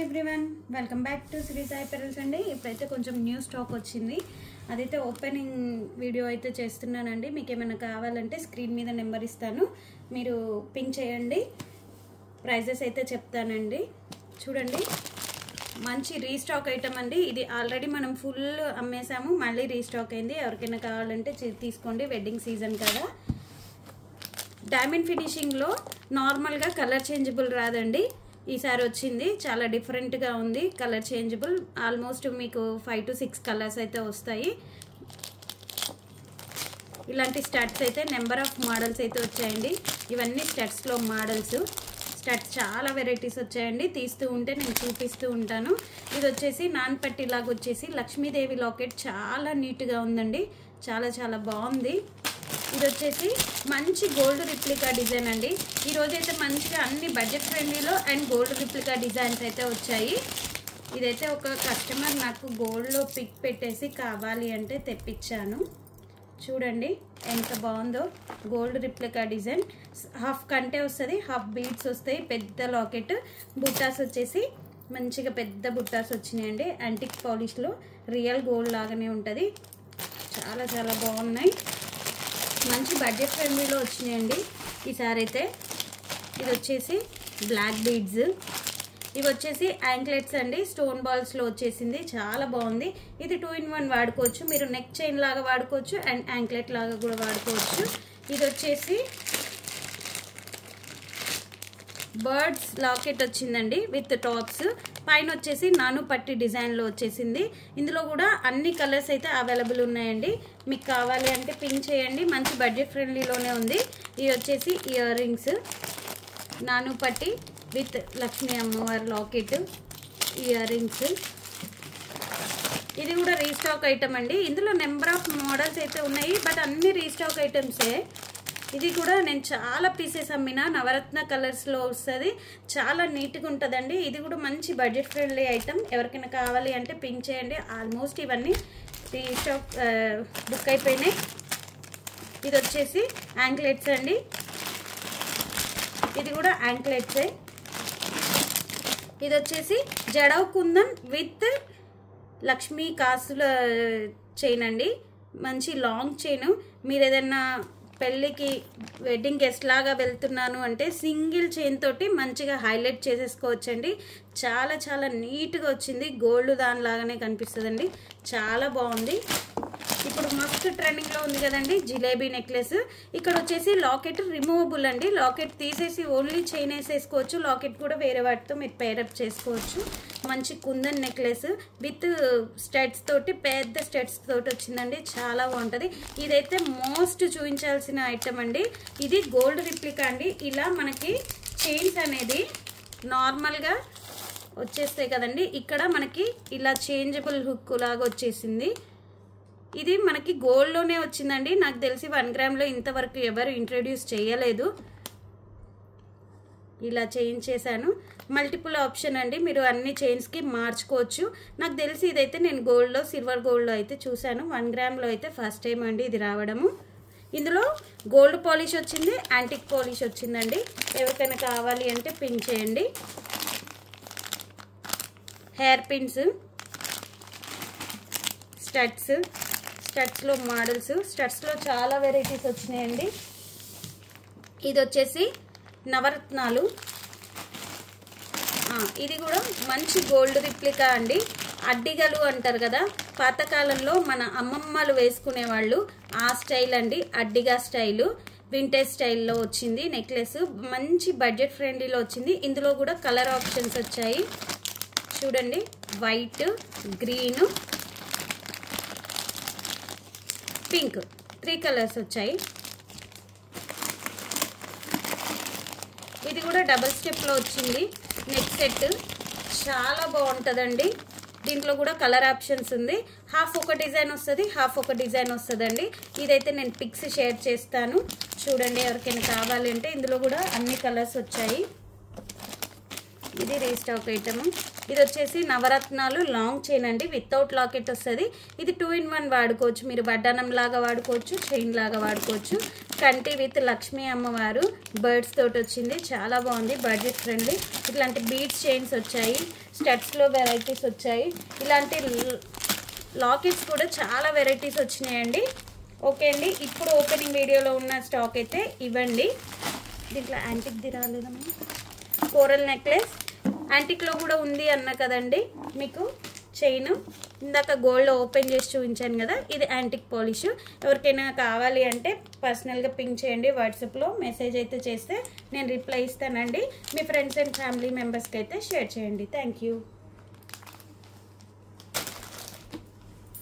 Everyone welcome back to Sri Sai pearls అండి. ఇప్పుడైతే కొంచెం న్యూ స్టాక్ వచ్చింది. అదైతే ఓపెనింగ్ వీడియో అయితే చేస్తున్నానండి. మీకు ఏమైనా కావాలంటే స్క్రీన్ మీద నెంబర్ ఇస్తాను, మీరు పింక్ చేయండి. ప్రైజెస్ అయితే చెప్తానండి. చూడండి, మంచి రీస్టాక్ ఐటమ్ అండి. ఇది ఆల్రెడీ మనం ఫుల్ అమ్మేసాము, మళ్ళీ రీస్టాక్ అయింది. ఎవరికైనా కావాలంటే తీసుకోండి, వెడ్డింగ్ సీజన్ కదా. డైమండ్ ఫినిషింగ్లో నార్మల్గా కలర్ చేంజబుల్ రాదండి, ఈసారి వచ్చింది. చాలా డిఫరెంట్గా ఉంది. కలర్ చేంజబుల్ ఆల్మోస్ట్ మీకు 5 to 6 కలర్స్ అయితే వస్తాయి. ఇలాంటి స్టడ్స్ అయితే నెంబర్ ఆఫ్ మోడల్స్ అయితే వచ్చాయండి. ఇవన్నీ స్టడ్స్లో మోడల్స్. స్టడ్స్ చాలా వెరైటీస్ వచ్చాయండి. తీస్తూ ఉంటే నేను చూపిస్తూ ఉంటాను. ఇది వచ్చేసి నాన్ పట్టి లాగా వచ్చేసి లక్ష్మీదేవి లాకెట్ చాలా నీట్గా ఉందండి, చాలా చాలా బాగుంది. ఇది వచ్చేసి మంచి గోల్డ్ రిప్లికా డిజైన్ అండి. ఈరోజైతే మంచిగా అన్ని బడ్జెట్ ఫ్రెండ్లీలో అండ్ గోల్డ్ రిప్లికా డిజైన్స్ అయితే వచ్చాయి. ఇదైతే ఒక కస్టమర్ నాకు గోల్డ్లో పిక్ పెట్టేసి కావాలి అంటే తెప్పించాను. చూడండి ఎంత బాగుందో. గోల్డ్ రిప్లికా డిజైన్, హాఫ్ కంటే వస్తుంది, హాఫ్ బీడ్స్ వస్తాయి. పెద్ద లాకెట్, బుట్టాస్ వచ్చేసి మంచిగా పెద్ద బుట్టాస్ వచ్చినాయండి. యాంటిక్ పాలిష్లో రియల్ గోల్డ్ లాగానే ఉంటుంది. చాలా చాలా బాగున్నాయి, మంచి బడ్జెట్ ఫ్రెండ్లీలో వచ్చినాయండి ఈసారి అయితే. ఇది వచ్చేసి బ్లాక్ బీడ్స్, ఇవి వచ్చేసి యాంక్లెట్స్ అండి. స్టోన్ బాల్స్లో వచ్చేసింది, చాలా బాగుంది. ఇది 2 in 1 వాడుకోవచ్చు. మీరు నెక్ చైన్ లాగా వాడుకోవచ్చు అండ్ యాంక్లెట్ లాగా కూడా వాడుకోవచ్చు. ఇది వచ్చేసి బర్డ్స్ లాకెట్ వచ్చిందండి విత్ టాప్స్. పైన వచ్చేసి నాను పట్టి డిజైన్లో వచ్చేసింది. ఇందులో కూడా అన్ని కలర్స్ అయితే అవైలబుల్ ఉన్నాయండి. మీకు కావాలి అంటే పింక్ చేయండి, మంచి బడ్జెట్ ఫ్రెండ్లీలోనే ఉంది. ఇది వచ్చేసి ఇయర్ రింగ్స్, నాను పట్టి విత్ లక్ష్మీ అమ్మవారి లాకెట్, ఇయర్ రింగ్స్. ఇది కూడా రీస్టాక్ ఐటమ్ అండి. ఇందులో నెంబర్ ఆఫ్ మోడల్స్ అయితే ఉన్నాయి, బట్ అన్ని రీస్టాక్ ఐటమ్సే. ఇది కూడా నేను చాలా పీసెస్ అమ్మిన, నవరత్న కలర్స్లో వస్తుంది, చాలా నీట్గా ఉంటుందండి. ఇది కూడా మంచి బడ్జెట్ ఫ్రెండ్లీ ఐటమ్. ఎవరికైనా కావాలి అంటే పింక్ చేయండి. ఆల్మోస్ట్ ఇవన్నీ రీస్టాక్ బుక్ అయిపోయినాయి. ఇది వచ్చేసి యాంక్లెట్స్ అండి. ఇది కూడా యాంక్లెట్సే. ఇది వచ్చేసి జడవ్ కుందన్ విత్ లక్ష్మీ కాసుల చైన్ అండి. మంచి లాంగ్ చైన్. మీరు ఏదైనా పెళ్ళికి వెడ్డింగ్ గెస్ట్ లాగా వెళ్తున్నాను అంటే సింగిల్ చైన్ తోటి మంచిగా హైలైట్ చేసేసుకోవచ్చండి. చాలా చాలా నీట్గా వచ్చింది. గోల్డ్ దాని లాగానే కనిపిస్తుందండి, చాలా బాగుంది. ఇప్పుడు మస్త్ ట్రెండింగ్లో ఉంది కదండి జిలేబీ నెక్లెస్. ఇక్కడ వచ్చేసి లాకెట్ రిమూవబుల్ అండి. లాకెట్ తీసేసి ఓన్లీ చైన్ వేసేసుకోవచ్చు. లాకెట్ కూడా వేరే వాటితో మీరు పేరప్ చేసుకోవచ్చు. మంచి కుందన్ నెక్లెస్ విత్ స్టడ్స్ తోటి, పెద్ద స్టడ్స్ తోటి వచ్చిందండి, చాలా బాగుంటుంది. ఇదైతే మోస్ట్ చూపించాల్సిన ఐటమ్ అండి. ఇది గోల్డ్ రిప్లికా అండి. ఇలా మనకి చైన్స్ అనేది నార్మల్గా వచ్చేస్తాయి కదండి, ఇక్కడ మనకి ఇలా చేంజబుల్ హుక్ లాగా వచ్చేసింది. ఇది మనకి గోల్డ్లోనే వచ్చిందండి. నాకు తెలిసి 1 గ్రామ్లో ఇంతవరకు ఎవరు ఇంట్రడ్యూస్ చేయలేదు. ఇలా చేంజ్ చేశాను. మల్టిపుల్ ఆప్షన్ అండి, మీరు అన్ని చైన్స్కి మార్చుకోవచ్చు. నాకు తెలిసి ఇదైతే నేను గోల్డ్లో, సిల్వర్ గోల్డ్లో అయితే చూశాను. 1 గ్రామ్లో అయితే ఫస్ట్ టైం అండి ఇది రావడము. ఇందులో గోల్డ్ పాలిష్ వచ్చింది, యాంటిక్ పాలిష్ వచ్చిందండి. ఎవరికైనా కావాలి అంటే పిన్ చేయండి. హెయిర్ పిన్స్, స్టడ్స్, స్టడ్స్లో మోడల్స్, స్టడ్స్లో చాలా వెరైటీస్ వచ్చినాయండి. ఇది వచ్చేసి నవరత్నాలు. ఇది కూడా మంచి గోల్డ్ రిప్లికా అండి. అడ్డిగలు అంటారు కదా, పాతకాలంలో మన అమ్మమ్మలు వేసుకునేవాళ్ళు, ఆ స్టైల్ అండి. అడ్డిగా స్టైలు, వింటేజ్ స్టైల్లో వచ్చింది నెక్లెస్. మంచి బడ్జెట్ ఫ్రెండ్లీలో వచ్చింది. ఇందులో కూడా కలర్ ఆప్షన్స్ వచ్చాయి. చూడండి, వైట్, గ్రీన్, పింక్, 3 కలర్స్ వచ్చాయి. ఇది కూడా డబల్ స్టెప్లో వచ్చింది నెక్ సెట్, చాలా బాగుంటుందండి. దీంట్లో కూడా కలర్ ఆప్షన్స్ ఉంది. హాఫ్ ఒక డిజైన్ వస్తుంది, హాఫ్ ఒక డిజైన్ వస్తుందండి. ఇదైతే నేను పిక్స్ షేర్ చేస్తాను, చూడండి ఎవరికైనా కావాలి అంటే. ఇందులో కూడా అన్ని కలర్స్ వచ్చాయి. ఇది రీస్టాక్ ఐటమ్. ఇది వచ్చేసి నవరత్నాలు లాంగ్ చైన్ అండి, వితౌట్ లాకెట్ వస్తుంది. ఇది 2 in 1 వాడుకోవచ్చు. మీరు వడ్డానం లాగా వాడుకోవచ్చు, చైన్ లాగా వాడుకోవచ్చు. కంటి విత్ లక్ష్మీ అమ్మవారు బర్డ్స్ తోటి వచ్చింది. చాలా బాగుంది, బడ్జెట్ ఫ్రెండ్లీ. ఇట్లాంటి బీడ్స్ చైన్స్ వచ్చాయి, స్టడ్స్లో వెరైటీస్ వచ్చాయి. ఇలాంటి లాకెట్స్ కూడా చాలా వెరైటీస్ వచ్చినాయండి. ఓకే అండి, ఇప్పుడు ఓపెనింగ్ వీడియోలో ఉన్న స్టాక్ అయితే ఇవ్వండి. దీంట్లో యాంటిక్ది రాలేదమ్మా, కోరల్ నెక్లెస్ యాంటిక్లో కూడా ఉంది అన్న కదండి మీకు. చైన్ ఇందాక గోల్డ్ ఓపెన్ చేసి చూపించాను కదా, ఇది యాంటిక్ పాలిష్. ఎవరికైనా కావాలి అంటే పర్సనల్గా పింక్ చేయండి, వాట్సాప్లో మెసేజ్ అయితే చేస్తే నేను రిప్లై ఇస్తానండి. మీ ఫ్రెండ్స్ అండ్ ఫ్యామిలీ మెంబర్స్కి అయితే షేర్ చేయండి. Thank you.